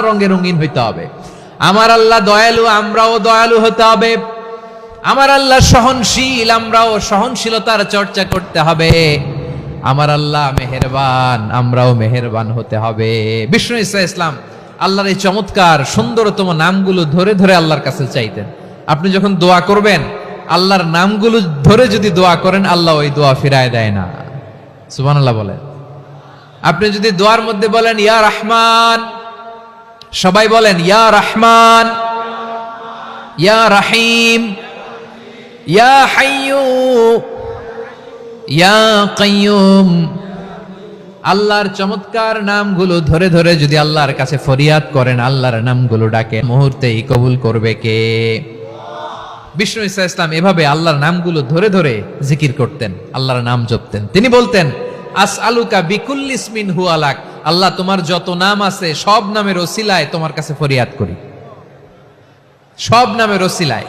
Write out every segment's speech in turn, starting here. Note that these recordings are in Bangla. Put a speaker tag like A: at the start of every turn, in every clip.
A: রঙে রঙিন হইতে হবে। আমার আল্লাহ দয়ালু, আমরাও দয়ালু হতে হবে। আমার আল্লাহ সহনশীল, আমরাও সহনশীলতার চর্চা করতে হবে। আমার আল্লাহ মেহেরবান, আমরাও মেহেরবান হতে হবে। বিষ্ণু ঈসা ইসলাম আল্লাহর এই চমৎকার সুন্দরতম নামগুলো ধরে ধরে আল্লাহর কাছে চাইতেন। আপনি যখন দোয়া করবেন, আল্লাহর নামগুলো ধরে যদি দোয়া করেন, আল্লাহ ওই দোয়া ফিরায় দেয় না। সুবহানাল্লাহ বলেন। আপনি যদি দোয়ার মধ্যে বলেন ইয়া রহমান, সবাই বলেন ইয়া রহমান, ইয়া রহিম, ইয়া হাইয়্যু, ইয়া কাইয়্যুম, আল্লাহর চমৎকার নামগুলো ধরে ধরে যদি আল্লাহর কাছে ফরিয়াদ করেন, আল্লাহর নামগুলো ডাকে, মুহূর্তেই কবুল করবে কে? বিষ্ণু ঈসা ইসলাম এভাবে আল্লাহর নামগুলো ধরে ধরে জিকির করতেন, আল্লাহর নাম জপতেন। তিনি বলতেন আসআলুকা বিকুল্লি ইসমিন হুয়া লাক, আল্লাহ তোমার যত নাম আছে সব নামের ওসিলায় তোমার কাছে ফরিয়াদ করি, সব নামের ওসিলায়।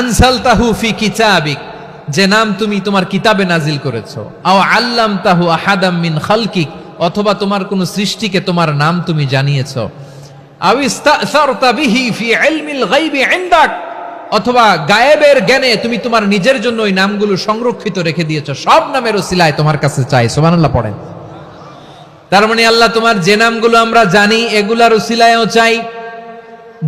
A: আনসালতাহু ফি কিতাবিক, যে নাম তুমি তোমার কিতাবে নাজিল করেছো। আও আল্লামতাহু আহাদাম মিন খালকিক, অথবা তোমার কোন সৃষ্টিকে তোমার নাম তুমি জানিয়েছো। আও ইস্তাসারতা বিহি ফি ইলমিল গায়বি ইনদাক, অথবা গায়েবের জ্ঞানে তুমি তোমার নিজের জন্য ওই নামগুলো সংরক্ষিত রেখে দিয়েছো। সব নামের ওসিলায় তোমার কাছে চাই। সুবহানাল্লাহ পড়েন। তার মানে আল্লাহ তোমার যে নামগুলো আমরা জানি এগুলার ওসিলায়ও চাই,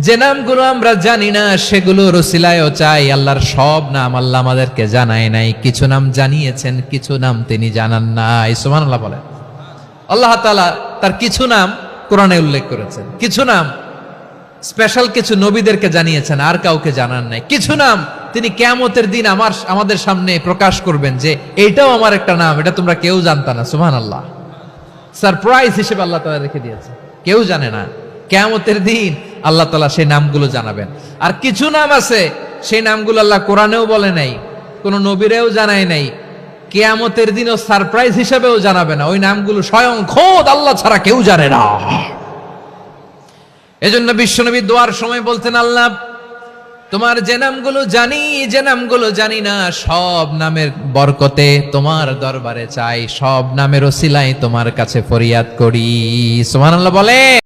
A: যে নামগুলো আমরা জানি না সেগুলোর ওসিলায়ও চাই। আল্লাহর সব নাম আল্লাহ আমাদেরকে জানায় নাই, কিছু নাম জানিয়েছেন, কিছু নাম তিনি জানান নাই। সুবহানাল্লাহ বলেন। আল্লাহ তাআলা তার কিছু নাম কোরআনে উল্লেখ করেছেন, কিছু নাম স্পেশাল কিছু নবীদেরকে জানিয়েছেন, আর কাউকে জানান নাই। কিছু নাম তিনি কিয়ামতের দিন আমাদের সামনে প্রকাশ করবেন যে এইটাও আমার একটা নাম, এটা তোমরা কেউ জানতা না। সুবহানাল্লাহ, সারপ্রাইজ হিসেবে আল্লাহ তাআলা রেখে দিয়েছে, কেউ জানে না। কিয়ামতের দিন আল্লাহ তাআলা সেই নামগুলো জানাবেন। আর কিছু নাম আছে সেই নামগুলো আল্লাহ কোরআনেও বলে নাই, কোন নবীরেও জানায় নাই, কিয়ামতের দিনও সারপ্রাইজ হিসেবেও জানাবে না। ওই নামগুলো স্বয়ং খোদ আল্লাহ ছাড়া কেউ জানে না। এজন্য বিশ্বনবী দোয়ার সময় বলতেন, আল্লাহ তোমার যে নামগুলো জানি, যে নামগুলো জানি না, সব নামের বরকতে তোমার দরবারে চাই, সব নামের ওসিলায় তোমার কাছে ফরিয়াদ করি। সুবহানাল্লাহ বলে।